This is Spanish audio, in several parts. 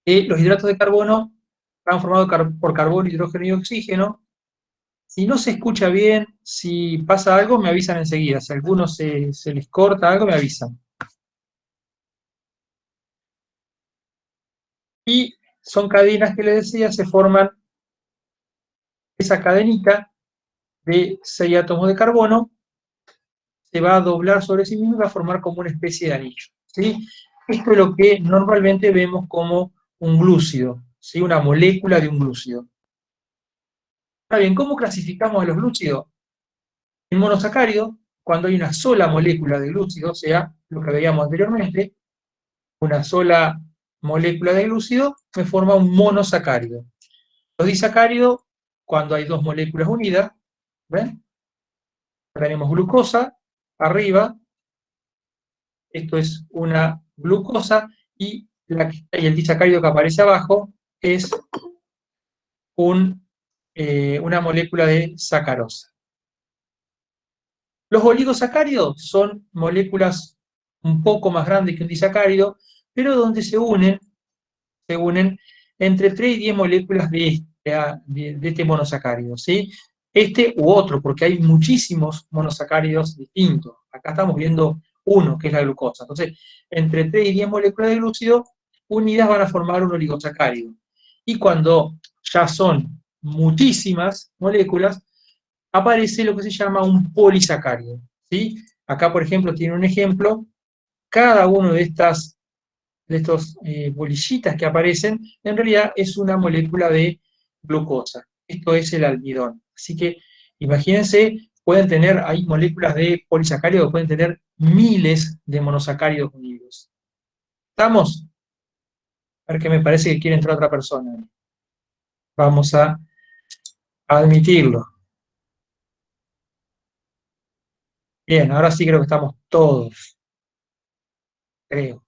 Los hidratos de carbono están formados por carbono, hidrógeno y oxígeno. Si no se escucha bien, si pasa algo, me avisan enseguida. Si a algunos se les corta algo, me avisan. Y son cadenas que les decía, se forman esa cadenita de 6 átomos de carbono, se va a doblar sobre sí mismo y va a formar como una especie de anillo, ¿sí? Esto es lo que normalmente vemos como un glúcido, ¿sí? Una molécula de un glúcido. Está bien, ¿cómo clasificamos a los glúcidos? En monosacárido, cuando hay una sola molécula de glúcido, o sea, lo que veíamos anteriormente, una sola molécula de glúcido me forma un monosacárido. Los disacáridos, cuando hay dos moléculas unidas, ¿ven? Tenemos glucosa arriba, esto es una glucosa, y el disacárido que aparece abajo es una molécula de sacarosa. Los oligosacáridos son moléculas un poco más grandes que un disacárido, pero donde se unen entre 3 y 10 moléculas de este monosacárido, ¿sí? Este u otro, porque hay muchísimos monosacáridos distintos. Acá estamos viendo uno, que es la glucosa. Entonces, entre 3 y 10 moléculas de glúcido unidas van a formar un oligosacárido. Y cuando ya son muchísimas moléculas, aparece lo que se llama un polisacárido, ¿sí? Acá, por ejemplo, tiene un ejemplo. Cada uno de estos bolillitas que aparecen, en realidad es una molécula de glucosa. Esto es el almidón. Así que imagínense, hay moléculas de polisacáridos que pueden tener miles de monosacáridos unidos. ¿Estamos? A ver, que me parece que quiere entrar otra persona. Vamos a admitirlo. Bien, ahora sí creo que estamos todos, creo.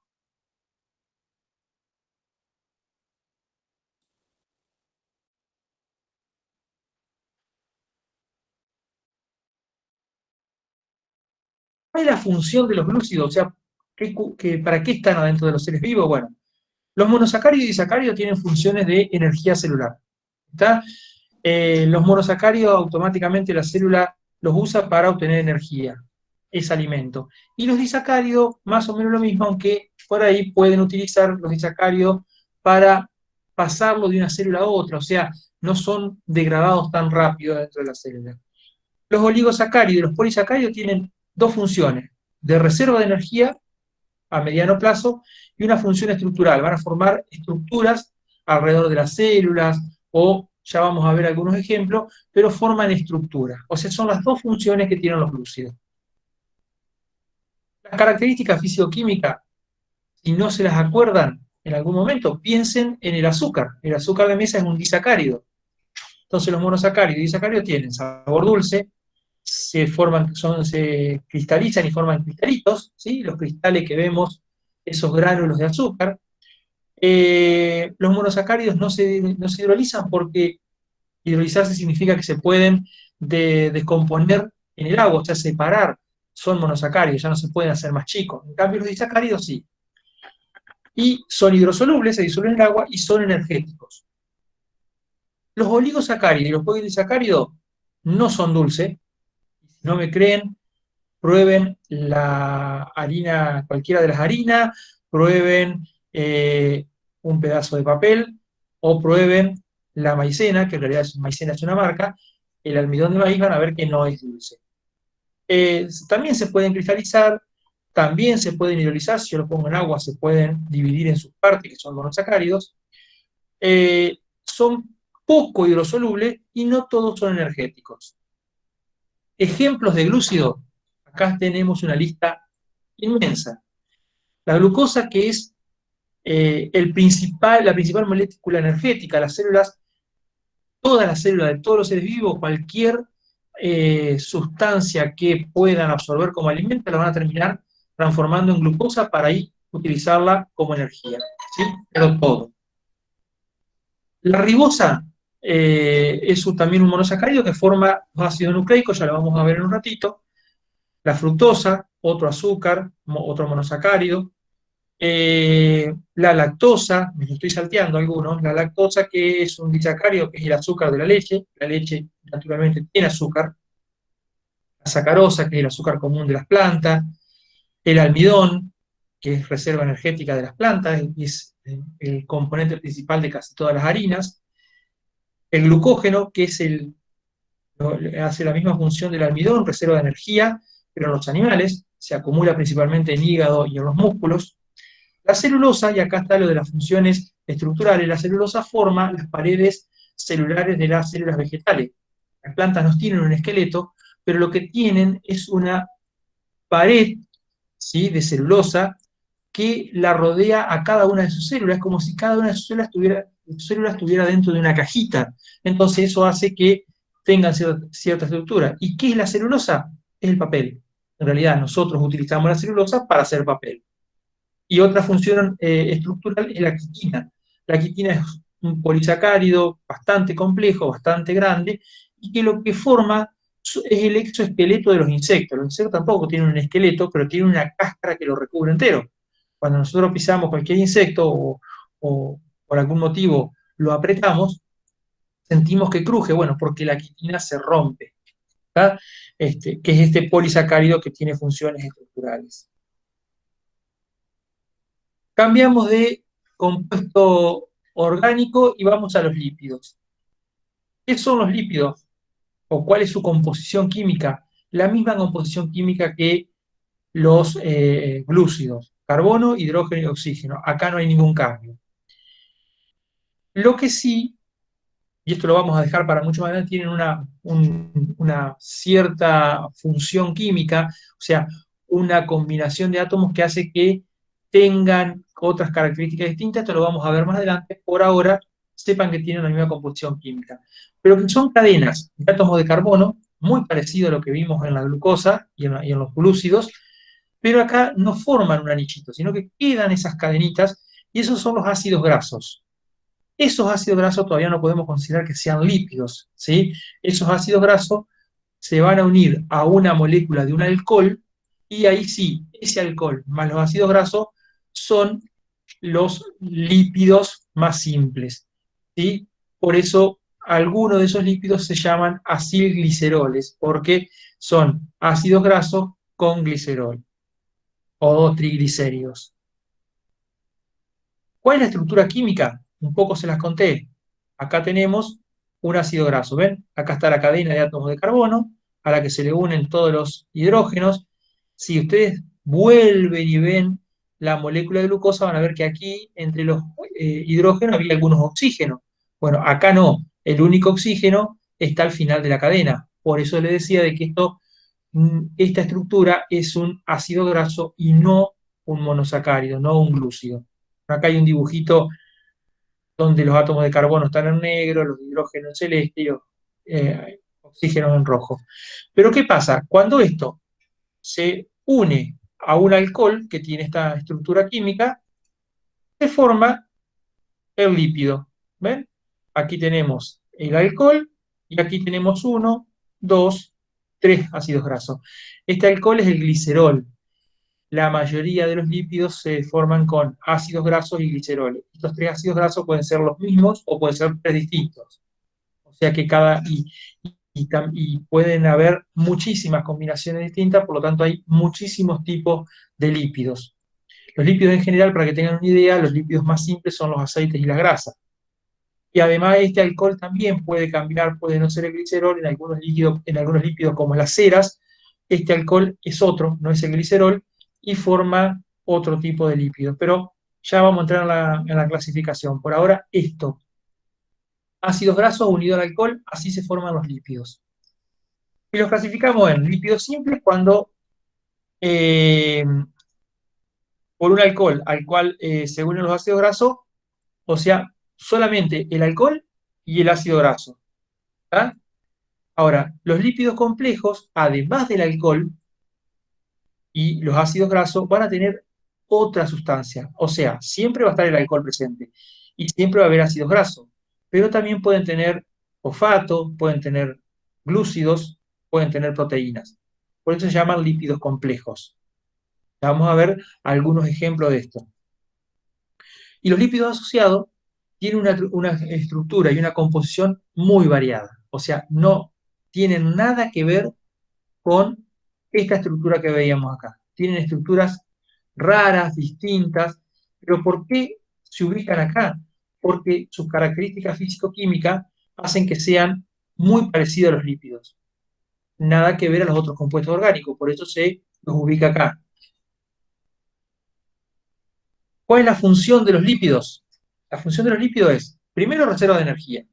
¿Cuál es la función de los glúcidos? O sea, ¿para qué están adentro de los seres vivos? Bueno, los monosacáridos y disacáridos tienen funciones de energía celular. ¿Está? Los monosacáridos automáticamente la célula los usa para obtener energía, es alimento. Y los disacáridos, más o menos lo mismo, aunque por ahí pueden utilizar los disacáridos para pasarlo de una célula a otra, o sea, no son degradados tan rápido dentro de la célula. Los oligosacáridos y los polisacáridos tienen dos funciones: de reserva de energía a mediano plazo y una función estructural. Van a formar estructuras alrededor de las células, o ya vamos a ver algunos ejemplos, pero forman estructuras. O sea, son las dos funciones que tienen los glúcidos. Las características físico-químicas, si no se las acuerdan en algún momento, piensen en el azúcar. El azúcar de mesa es un disacárido. Entonces los monosacáridos y disacáridos tienen sabor dulce, se cristalizan y forman cristalitos, ¿sí? Los cristales que vemos, esos gránulos de azúcar. Los monosacáridos no se hidrolizan, porque hidrolizarse significa que se pueden descomponer en el agua, o sea, separar. Son monosacáridos, ya no se pueden hacer más chicos. En cambio, los disacáridos sí. Y son hidrosolubles, se disuelven en el agua y son energéticos. Los oligosacáridos y los polisacáridos no son dulces. Si no me creen, prueben la harina, cualquiera de las harinas, prueben un pedazo de papel, o prueben la maicena, que en realidad maicena es una marca, el almidón de maíz, van a ver que no es dulce. También se pueden cristalizar, también se pueden hidrolizar. Si yo lo pongo en agua, se pueden dividir en sus partes, que son monosacáridos. Son poco hidrosolubles y no todos son energéticos. Ejemplos de glúcido, acá tenemos una lista inmensa. La glucosa, que es la principal molécula energética. Las células, todas las células de todos los seres vivos, cualquier sustancia que puedan absorber como alimento, la van a terminar transformando en glucosa para ahí utilizarla como energía, ¿sí? Pero todo. La ribosa también un monosacárido que forma dos ácidos nucleicos, ya lo vamos a ver en un ratito. La fructosa, otro azúcar, otro monosacárido. La lactosa, me lo estoy salteando algunos, la lactosa que es un disacárido, que es el azúcar de la leche naturalmente tiene azúcar, la sacarosa, que es el azúcar común de las plantas, el almidón, que es reserva energética de las plantas, es el componente principal de casi todas las harinas, el glucógeno, que es hace la misma función del almidón, reserva de energía, pero en los animales, se acumula principalmente en hígado y en los músculos. La celulosa, y acá está lo de las funciones estructurales, la celulosa forma las paredes celulares de las células vegetales. Las plantas no tienen un esqueleto, pero lo que tienen es una pared, ¿sí?, de celulosa que la rodea a cada una de sus células, como si cada una de sus células estuviera dentro de una cajita. Entonces eso hace que tengan cierta estructura. ¿Y qué es la celulosa? Es el papel. En realidad nosotros utilizamos la celulosa para hacer papel. Y otra función estructural es la quitina. La quitina es un polisacárido bastante complejo, bastante grande, y que lo que forma es el exoesqueleto de los insectos. Los insectos tampoco tienen un esqueleto, pero tienen una cáscara que lo recubre entero. Cuando nosotros pisamos cualquier insecto o por algún motivo lo apretamos, sentimos que cruje, bueno, porque la quitina se rompe, ¿tá? Que es este polisacárido que tiene funciones estructurales. Cambiamos de compuesto orgánico y vamos a los lípidos. ¿Qué son los lípidos? ¿O cuál es su composición química? La misma composición química que los glúcidos, carbono, hidrógeno y oxígeno. Acá no hay ningún cambio. Lo que sí, y esto lo vamos a dejar para mucho más adelante, tienen una cierta función química, o sea, una combinación de átomos que hace que tengan otras características distintas. Esto lo vamos a ver más adelante. Por ahora, sepan que tienen la misma composición química, pero que son cadenas de átomos de carbono, muy parecido a lo que vimos en la glucosa y en los glúcidos, pero acá no forman un anillito, sino que quedan esas cadenitas, y esos son los ácidos grasos. Esos ácidos grasos todavía no podemos considerar que sean lípidos, ¿sí? Esos ácidos grasos se van a unir a una molécula de un alcohol, y ahí sí, ese alcohol más los ácidos grasos son los lípidos más simples, ¿sí? Por eso algunos de esos lípidos se llaman acilgliceroles, porque son ácidos grasos con glicerol o triglicéridos. ¿Cuál es la estructura química? Un poco se las conté. Acá tenemos un ácido graso, ¿ven? Acá está la cadena de átomos de carbono, a la que se le unen todos los hidrógenos. Si ustedes vuelven y ven la molécula de glucosa, van a ver que aquí, entre los hidrógenos, había algunos oxígenos. Bueno, acá no. El único oxígeno está al final de la cadena. Por eso le decía de que esta estructura es un ácido graso y no un monosacárido, no un glúcido. Acá hay un dibujito donde los átomos de carbono están en negro, los de hidrógeno en celeste y los oxígenos en rojo. Pero ¿qué pasa? Cuando esto se une a un alcohol que tiene esta estructura química, se forma el lípido. ¿Ven? Aquí tenemos el alcohol y aquí tenemos uno, dos, tres ácidos grasos. Este alcohol es el glicerol. La mayoría de los lípidos se forman con ácidos grasos y gliceroles. Estos tres ácidos grasos pueden ser los mismos o pueden ser tres distintos. O sea que y pueden haber muchísimas combinaciones distintas, por lo tanto hay muchísimos tipos de lípidos. Los lípidos en general, para que tengan una idea, los lípidos más simples son los aceites y las grasas. Y además este alcohol también puede cambiar, puede no ser el glicerol en algunos lípidos como las ceras. Este alcohol es otro, no es el glicerol, y forma otro tipo de lípido. Pero ya vamos a entrar en la clasificación. Por ahora, esto. Ácidos grasos unidos al alcohol, así se forman los lípidos. Y los clasificamos en lípidos simples cuando eh, por un alcohol al cual se unen los ácidos grasos, o sea, solamente el alcohol y el ácido graso. ¿Tá? Ahora, los lípidos complejos, además del alcohol y los ácidos grasos, van a tener otra sustancia. O sea, siempre va a estar el alcohol presente y siempre va a haber ácidos grasos. Pero también pueden tener fosfato, pueden tener glúcidos, pueden tener proteínas. Por eso se llaman lípidos complejos. Vamos a ver algunos ejemplos de esto. Y los lípidos asociados tienen una estructura y una composición muy variada. O sea, no tienen nada que ver con esta estructura que veíamos acá. Tienen estructuras raras, distintas, pero ¿por qué se ubican acá? Porque sus características físico-químicas hacen que sean muy parecidos a los lípidos. Nada que ver a los otros compuestos orgánicos, por eso se los ubica acá. ¿Cuál es la función de los lípidos? La función de los lípidos es, primero, reserva de energía,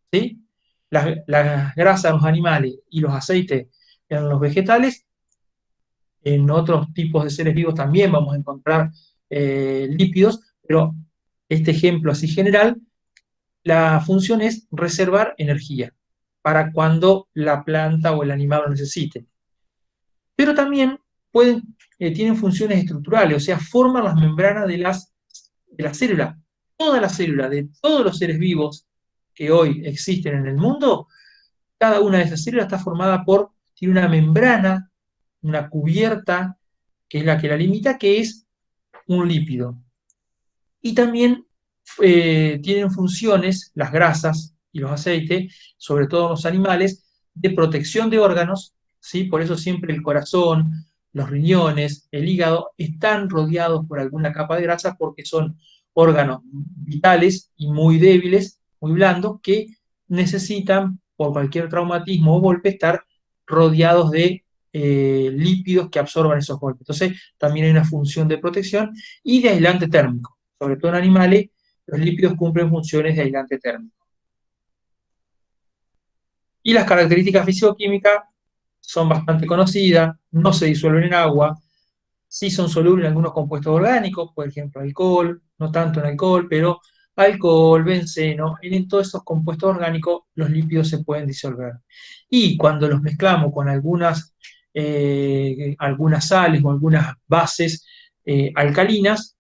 ¿sí? Las grasas en los animales y los aceites en los vegetales. En otros tipos de seres vivos también vamos a encontrar lípidos, pero este ejemplo así general, la función es reservar energía para cuando la planta o el animal lo necesite. Pero también tienen funciones estructurales, o sea, forman las membranas de la célula. Toda la célula de todos los seres vivos que hoy existen en el mundo, cada una de esas células está formada tiene una membrana, una cubierta, que es la que la limita, que es un lípido. Y también tienen funciones, las grasas y los aceites, sobre todo en los animales, de protección de órganos, ¿sí? Por eso siempre el corazón, los riñones, el hígado están rodeados por alguna capa de grasa porque son órganos vitales y muy débiles, muy blandos, que necesitan, por cualquier traumatismo o golpe, estar rodeados de lípidos que absorban esos golpes. Entonces, también hay una función de protección y de aislante térmico. Sobre todo en animales, los lípidos cumplen funciones de aislante térmico. Y las características físico-químicas son bastante conocidas, no se disuelven en agua, sí son solubles en algunos compuestos orgánicos, por ejemplo, alcohol, no tanto en alcohol, pero alcohol, benceno, en todos esos compuestos orgánicos los lípidos se pueden disolver. Y cuando los mezclamos con algunas sales o algunas bases alcalinas,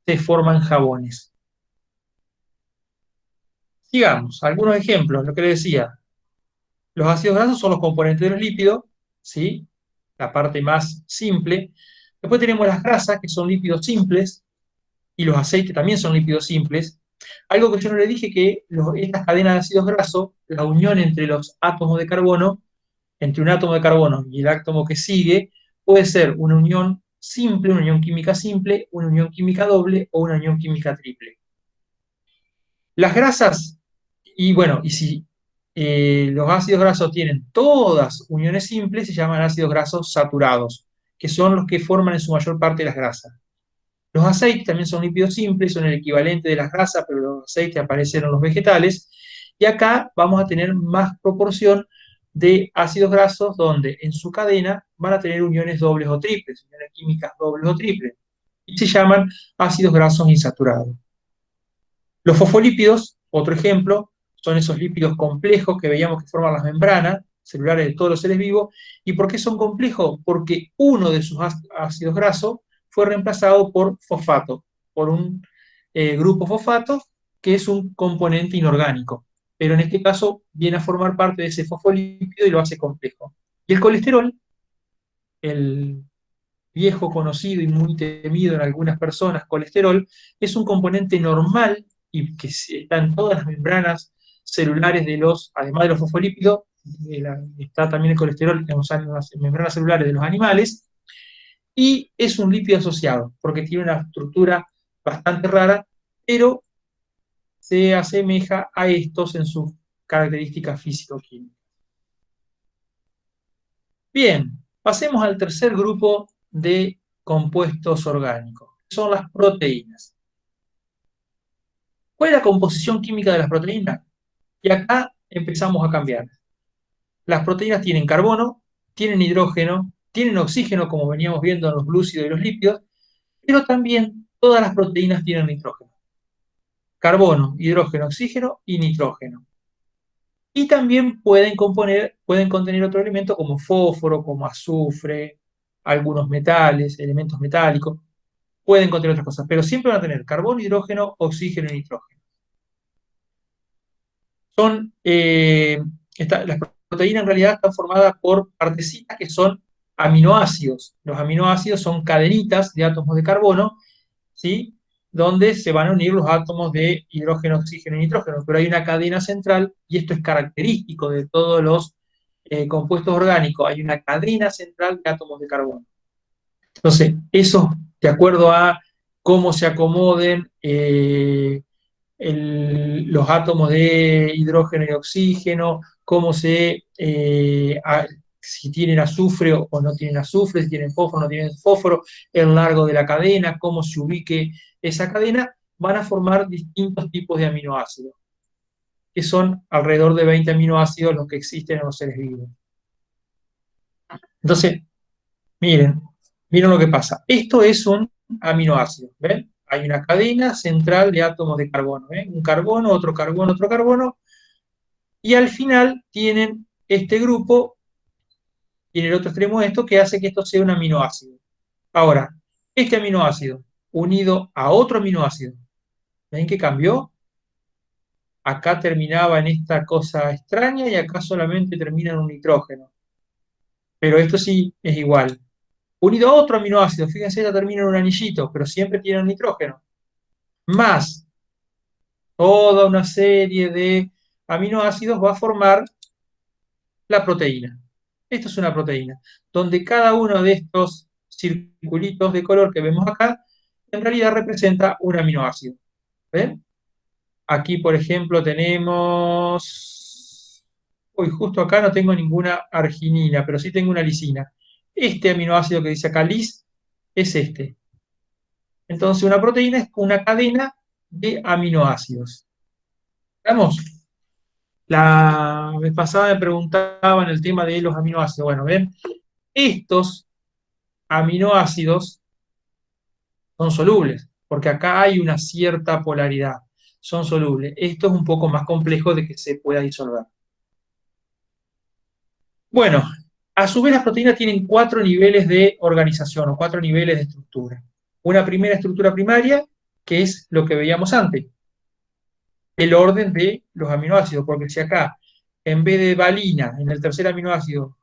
se forman jabones. Sigamos, algunos ejemplos, lo que les decía. Los ácidos grasos son los componentes de los lípidos, ¿sí? La parte más simple. Después tenemos las grasas, que son lípidos simples, y los aceites también son lípidos simples. Algo que yo no le dije, que estas cadenas de ácidos grasos, la unión entre los átomos de carbono, entre un átomo de carbono y el átomo que sigue, puede ser una unión simple, una unión química simple, una unión química doble o una unión química triple. Las grasas, y bueno, y si los ácidos grasos tienen todas uniones simples, se llaman ácidos grasos saturados, que son los que forman en su mayor parte las grasas. Los aceites también son lípidos simples, son el equivalente de las grasas, pero los aceites aparecen en los vegetales. Y acá vamos a tener más proporción de ácidos grasos, donde en su cadena van a tener uniones dobles o triples, uniones químicas dobles o triples, y se llaman ácidos grasos insaturados. Los fosfolípidos, otro ejemplo, son esos lípidos complejos que veíamos que forman las membranas celulares de todos los seres vivos. ¿Y por qué son complejos? Porque uno de sus ácidos grasos fue reemplazado por fosfato, por un grupo fosfato, que es un componente inorgánico. Pero en este caso viene a formar parte de ese fosfolípido y lo hace complejo. Y el colesterol, el viejo conocido y muy temido en algunas personas, colesterol, es un componente normal y que está en todas las membranas celulares además de los fosfolípidos, está también el colesterol en las membranas celulares de los animales, y es un lípido asociado, porque tiene una estructura bastante rara, pero se asemeja a estos en sus características físico-químicas. Bien, pasemos al tercer grupo de compuestos orgánicos, que son las proteínas. ¿Cuál es la composición química de las proteínas? Y acá empezamos a cambiar. Las proteínas tienen carbono, tienen hidrógeno, tienen oxígeno, como veníamos viendo en los glúcidos y los lípidos, pero también todas las proteínas tienen nitrógeno. Carbono, hidrógeno, oxígeno y nitrógeno. Y también pueden contener otro elemento como fósforo, como azufre, algunos metales, elementos metálicos. Pueden contener otras cosas, pero siempre van a tener carbono, hidrógeno, oxígeno y nitrógeno. Las proteínas en realidad están formadas por partecitas que son aminoácidos. Los aminoácidos son cadenitas de átomos de carbono, ¿sí? donde se van a unir los átomos de hidrógeno, oxígeno y nitrógeno, pero hay una cadena central, y esto es característico de todos los compuestos orgánicos, hay una cadena central de átomos de carbono. Entonces, eso, de acuerdo a cómo se acomoden los átomos de hidrógeno y oxígeno, si tienen azufre o no tienen azufre, si tienen fósforo o no tienen fósforo, el largo de la cadena, cómo se ubique esa cadena, van a formar distintos tipos de aminoácidos, que son alrededor de 20 aminoácidos los que existen en los seres vivos. Entonces, miren lo que pasa. Esto es un aminoácido, ¿ven? Hay una cadena central de átomos de carbono, ¿ven? Un carbono, otro carbono, y al final tienen este grupo, y en el otro extremo esto, que hace que esto sea un aminoácido. Ahora, este aminoácido unido a otro aminoácido, ¿ven que cambió? Acá terminaba en esta cosa extraña y acá solamente termina en un nitrógeno. Pero esto sí es igual. Unido a otro aminoácido, fíjense, ya termina en un anillito, pero siempre tiene un nitrógeno. Más toda una serie de aminoácidos va a formar la proteína. Esto es una proteína, donde cada uno de estos circulitos de color que vemos acá, en realidad representa un aminoácido. ¿Ven? Aquí, por ejemplo, tenemos... Uy, justo acá no tengo ninguna arginina, pero sí tengo una lisina. Este aminoácido que dice acá lis es este. Entonces, una proteína es una cadena de aminoácidos. ¿Vamos? La vez pasada me preguntaban el tema de los aminoácidos. Bueno, ven, estos aminoácidos son solubles, porque acá hay una cierta polaridad. Son solubles. Esto es un poco más complejo de que se pueda disolver. Bueno, a su vez las proteínas tienen 4 niveles de organización o 4 niveles de estructura. Una primera estructura primaria, que es lo que veíamos antes, el orden de los aminoácidos, porque si acá, en vez de valina, en el tercer aminoácido,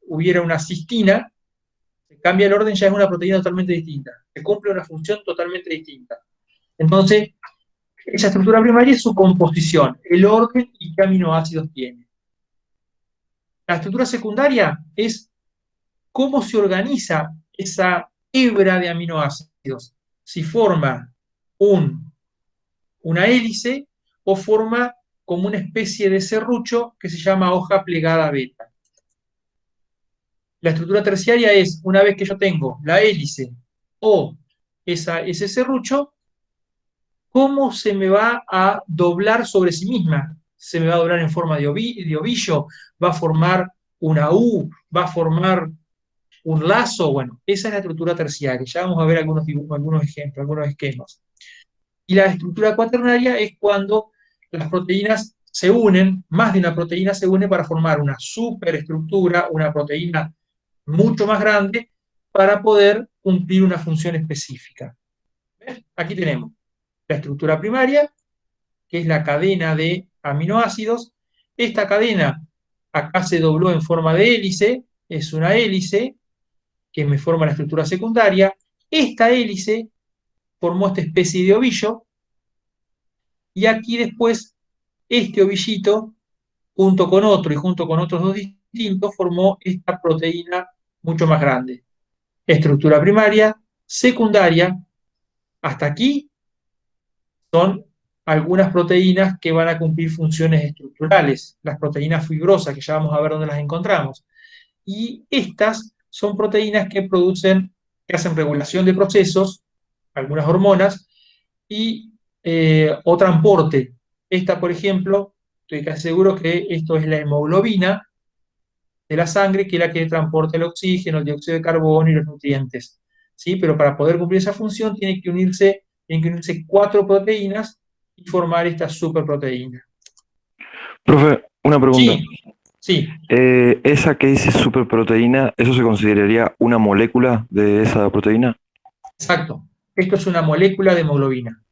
hubiera una cistina, se cambia el orden, ya es una proteína totalmente distinta, se cumple una función totalmente distinta. Entonces, esa estructura primaria es su composición, el orden y qué aminoácidos tiene. La estructura secundaria es cómo se organiza esa hebra de aminoácidos, si forma una hélice o forma como una especie de serrucho que se llama hoja plegada beta. La estructura terciaria es, una vez que yo tengo la hélice o ese serrucho, cómo se me va a doblar sobre sí misma. Se me va a doblar en forma de ovillo, va a formar una U, va a formar un lazo. Bueno, esa es la estructura terciaria. Ya vamos a ver algunos dibujos, algunos ejemplos, algunos esquemas. Y la estructura cuaternaria es cuando las proteínas se unen, más de una proteína se une para formar una superestructura, una proteína mucho más grande, para poder cumplir una función específica. ¿Ves? Aquí tenemos la estructura primaria, que es la cadena de aminoácidos. Esta cadena acá se dobló en forma de hélice, es una hélice que me forma la estructura secundaria. Esta hélice formó esta especie de ovillo, y aquí después este ovillito, junto con otro y junto con otros dos distintos, formó esta proteína mucho más grande. Estructura primaria, secundaria, hasta aquí son algunas proteínas que van a cumplir funciones estructurales, las proteínas fibrosas, que ya vamos a ver dónde las encontramos. Y estas son proteínas que hacen regulación de procesos, algunas hormonas, o transporte. Esta, por ejemplo, estoy casi seguro que esto es la hemoglobina de la sangre, que es la que transporta el oxígeno, el dióxido de carbono y los nutrientes. ¿Sí? Pero para poder cumplir esa función tienen que unirse 4 proteínas y formar esta superproteína. Profe, una pregunta. Sí, sí, Esa que dice superproteína, ¿eso se consideraría una molécula de esa proteína? exacto. Esto es una molécula de hemoglobina.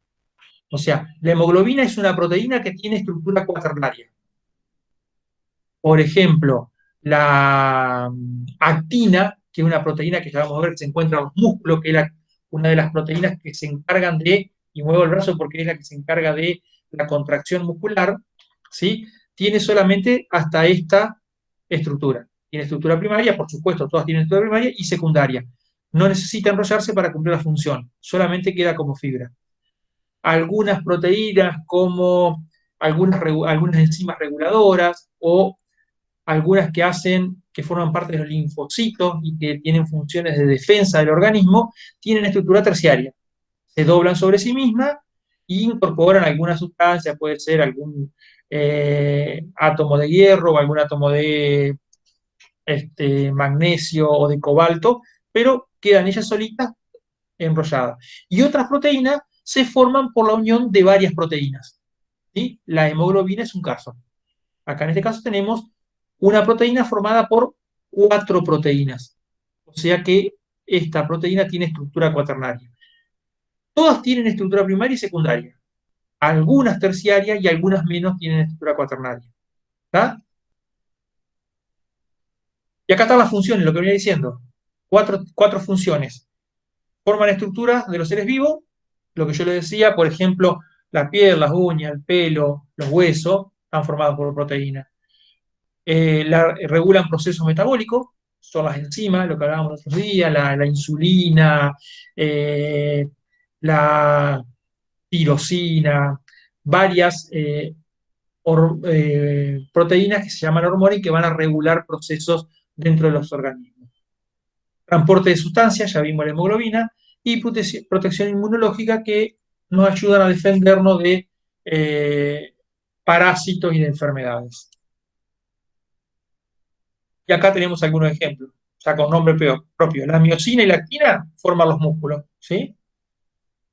O sea, la hemoglobina es una proteína que tiene estructura cuaternaria. Por ejemplo, la actina, que es una proteína que ya vamos a ver que se encuentra en los músculos, que es una de las proteínas que se encargan de y muevo el brazo porque es la que se encarga de la contracción muscular, ¿sí? Tiene solamente hasta esta estructura. Tiene estructura primaria, por supuesto, todas tienen estructura primaria y secundaria. No necesita enrollarse para cumplir la función, solamente queda como fibra. Algunas proteínas como algunas enzimas reguladoras o algunas que forman parte de los linfocitos y que tienen funciones de defensa del organismo, tienen estructura terciaria. Se doblan sobre sí mismas e incorporan alguna sustancia, puede ser algún átomo de hierro o algún átomo de magnesio o de cobalto, pero quedan ellas solitas enrolladas. Y otras proteínas se forman por la unión de varias proteínas. ¿Sí? La hemoglobina es un caso. Acá en este caso tenemos una proteína formada por 4 proteínas. O sea que esta proteína tiene estructura cuaternaria. Todas tienen estructura primaria y secundaria. Algunas terciarias y algunas menos tienen estructura cuaternaria. ¿Está? Y acá están las funciones, lo que venía diciendo. Cuatro funciones. Forman estructuras de los seres vivos, lo que yo les decía, por ejemplo, la piel, las uñas, el pelo, los huesos, están formados por proteínas. Regulan procesos metabólicos, son las enzimas, lo que hablábamos los otros días, la insulina, la tirosina, varias proteínas que se llaman hormonas y que van a regular procesos dentro de los organismos. Transporte de sustancias, ya vimos la hemoglobina, y protección inmunológica que nos ayudan a defendernos de parásitos y de enfermedades. Y acá tenemos algunos ejemplos, ya con nombre propio. La miosina y la actina forman los músculos, ¿sí?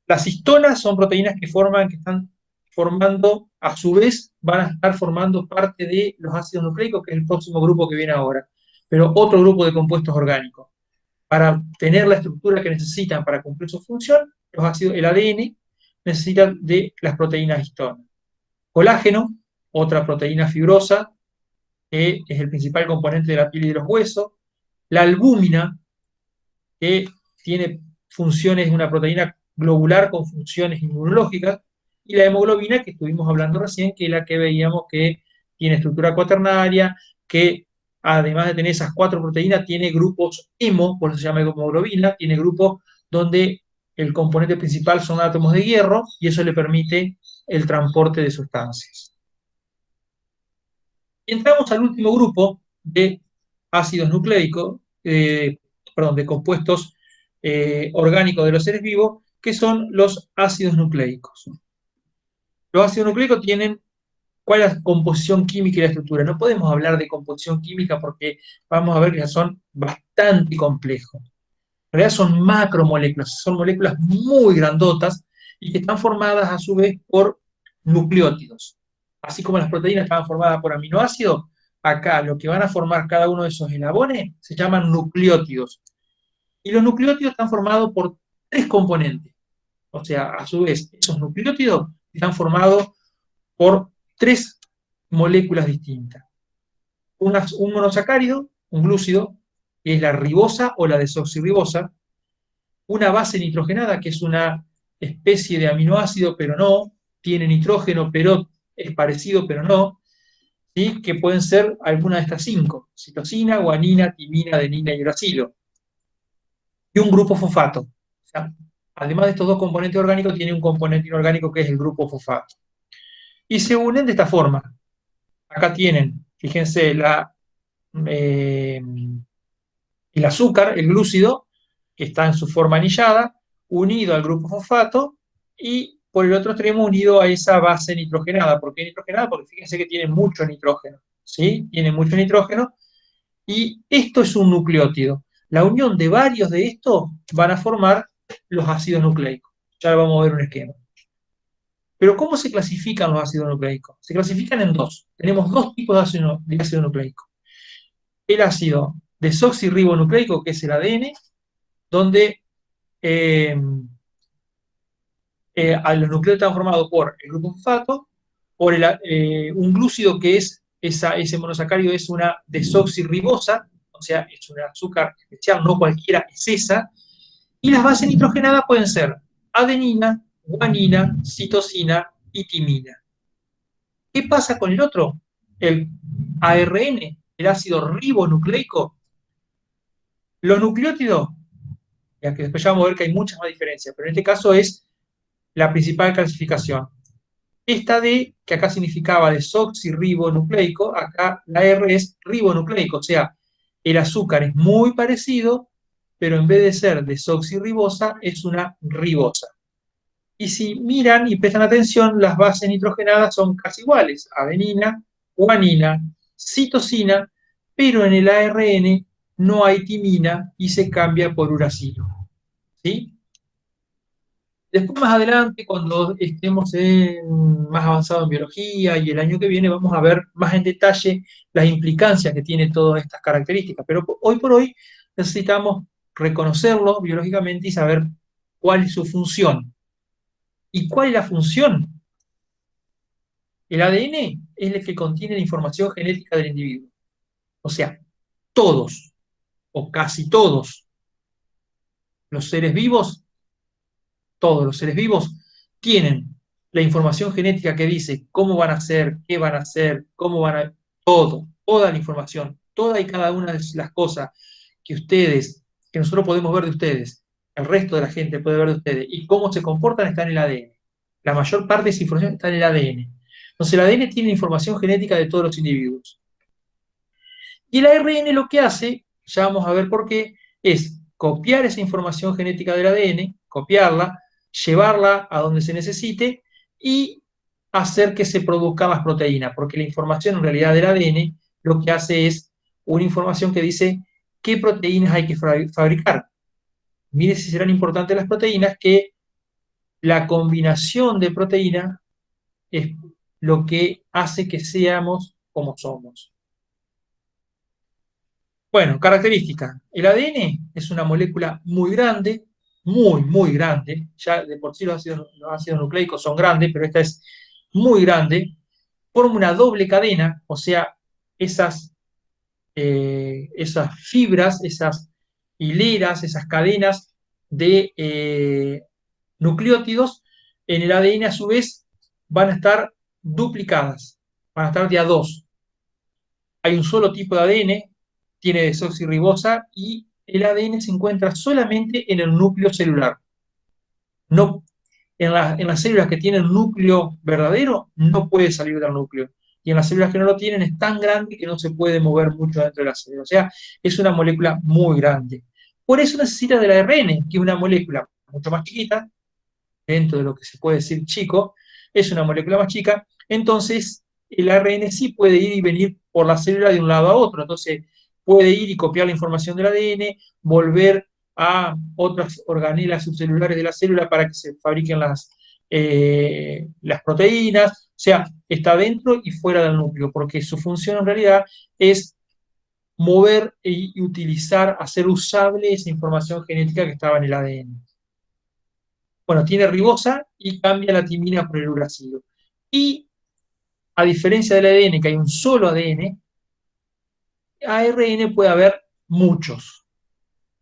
Las histonas son proteínas que están formando, a su vez, van a estar formando parte de los ácidos nucleicos, que es el próximo grupo que viene ahora, pero otro grupo de compuestos orgánicos. Para tener la estructura que necesitan para cumplir su función, el ADN necesita de las proteínas histonas. Colágeno, otra proteína fibrosa, que es el principal componente de la piel y de los huesos. La albúmina, que tiene funciones, una proteína globular con funciones inmunológicas, y la hemoglobina, que estuvimos hablando recién, que es la que veíamos que tiene estructura cuaternaria, que además de tener esas 4 proteínas, tiene grupos hemo, por eso se llama hemoglobina, tiene grupos donde el componente principal son átomos de hierro, y eso le permite el transporte de sustancias. Y entramos al último grupo de ácidos nucleicos, de compuestos orgánicos de los seres vivos, que son los ácidos nucleicos. Los ácidos nucleicos tienen, ¿cuál es la composición química y la estructura? No podemos hablar de composición química porque vamos a ver que son bastante complejos. En realidad son macromoléculas, son moléculas muy grandotas y que están formadas a su vez por nucleótidos. Así como las proteínas estaban formadas por aminoácidos, acá lo que van a formar cada uno de esos eslabones se llaman nucleótidos. Y los nucleótidos están formados por 3 componentes. O sea, a su vez, esos nucleótidos están formados por 3 moléculas distintas. Un monosacárido, un glúcido, que es la ribosa o la desoxirribosa, una base nitrogenada, que es una especie de aminoácido, pero no, tiene nitrógeno, pero es parecido, pero no, ¿sí? Que pueden ser alguna de estas 5, citosina, guanina, timina, adenina y uracilo. Y un grupo fosfato. O sea, además de estos 2 componentes orgánicos, tiene un componente inorgánico que es el grupo fosfato. Y se unen de esta forma. Acá tienen, fíjense, el azúcar, el glúcido, que está en su forma anillada, unido al grupo fosfato, y por el otro extremo unido a esa base nitrogenada. ¿Por qué nitrogenada? Porque fíjense que tiene mucho nitrógeno, ¿sí? Tiene mucho nitrógeno, y esto es un nucleótido. La unión de varios de estos van a formar los ácidos nucleicos. Ya vamos a ver un esquema. Pero ¿cómo se clasifican los ácidos nucleicos? Se clasifican en 2. Tenemos 2 tipos de ácido nucleico. El ácido desoxirribonucleico, que es el ADN, donde los nucleótidos están formados por el grupo fosfato, por un glúcido que es, ese monosacárido es una desoxirribosa, o sea, es un azúcar especial, no cualquiera, es esa, y las bases nitrogenadas pueden ser adenina, guanina, citosina y timina. ¿Qué pasa con el otro? El ARN, el ácido ribonucleico. Los nucleótidos, ya que después ya vamos a ver que hay muchas más diferencias, pero en este caso es la principal clasificación. Esta D, que acá significaba desoxirribonucleico, acá la R es ribonucleico, o sea, el azúcar es muy parecido, pero en vez de ser desoxirribosa, es una ribosa. Y si miran y prestan atención, las bases nitrogenadas son casi iguales, adenina, guanina, citosina, pero en el ARN no hay timina y se cambia por uracilo. ¿Sí? Después, más adelante, cuando estemos más avanzados en biología y el año que viene, vamos a ver más en detalle las implicancias que tiene todas estas características. Pero hoy por hoy necesitamos reconocerlo biológicamente y saber cuál es su función. ¿Y cuál es la función? El ADN es el que contiene la información genética del individuo. O sea, todos, o casi todos, los seres vivos, todos los seres vivos, tienen la información genética que dice cómo van a ser, qué van a hacer, cómo van a... Todo, toda la información, toda y cada una de las cosas que ustedes, que nosotros podemos ver de ustedes, el resto de la gente puede ver de ustedes, y cómo se comportan está en el ADN. La mayor parte de esa información está en el ADN. Entonces el ADN tiene información genética de todos los individuos. Y el ARN lo que hace, ya vamos a ver por qué, es copiar esa información genética del ADN, copiarla, llevarla a donde se necesite y hacer que se produzcan las proteínas, porque la información en realidad del ADN lo que hace es una información que dice qué proteínas hay que fabricar. Mire si serán importantes las proteínas, que la combinación de proteínas es lo que hace que seamos como somos. Bueno, característica. El ADN es una molécula muy grande, muy, muy grande. Ya de por sí los ácidos nucleicos son grandes, pero esta es muy grande. Forma una doble cadena, o sea, esas, esas fibras, esas hileras, esas cadenas de nucleótidos en el ADN a su vez van a estar duplicadas, van a estar de a dos. Hay un solo tipo de ADN, tiene desoxirribosa y el ADN se encuentra solamente en el núcleo celular. No, en las células que tienen núcleo verdadero, no puede salir del núcleo. Y en las células que no lo tienen es tan grande que no se puede mover mucho dentro de la célula. O sea, es una molécula muy grande. Por eso necesita del ARN, que es una molécula mucho más chiquita, dentro de lo que se puede decir chico, es una molécula más chica, entonces el ARN sí puede ir y venir por la célula de un lado a otro, entonces puede ir y copiar la información del ADN, volver a otras organelas subcelulares de la célula para que se fabriquen las proteínas, o sea, está dentro y fuera del núcleo, porque su función en realidad es mover y utilizar, hacer usable esa información genética que estaba en el ADN. Bueno, tiene ribosa y cambia la timina por el uracilo. Y a diferencia del ADN, que hay un solo ADN, ARN puede haber muchos.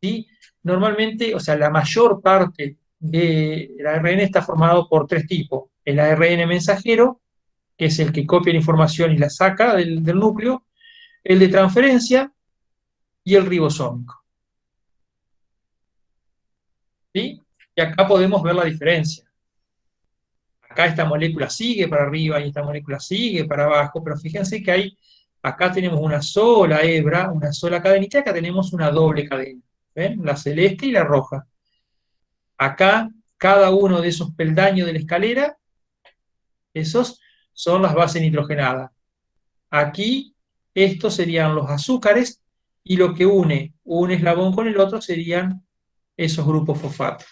¿Sí? Normalmente, o sea, la mayor parte del ARN está formado por tres tipos. El ARN mensajero, que es el que copia la información y la saca del núcleo, el de transferencia y el ribosómico. ¿Sí? Y acá podemos ver la diferencia. Acá esta molécula sigue para arriba y esta molécula sigue para abajo, pero fíjense que acá tenemos una sola hebra, una sola cadenita, acá tenemos una doble cadena. ¿Ven? La celeste y la roja. Acá, cada uno de esos peldaños de la escalera, esos son las bases nitrogenadas. Aquí, estos serían los azúcares, y lo que une un eslabón con el otro serían esos grupos fosfatos.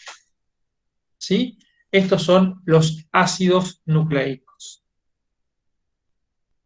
¿Sí? Estos son los ácidos nucleicos.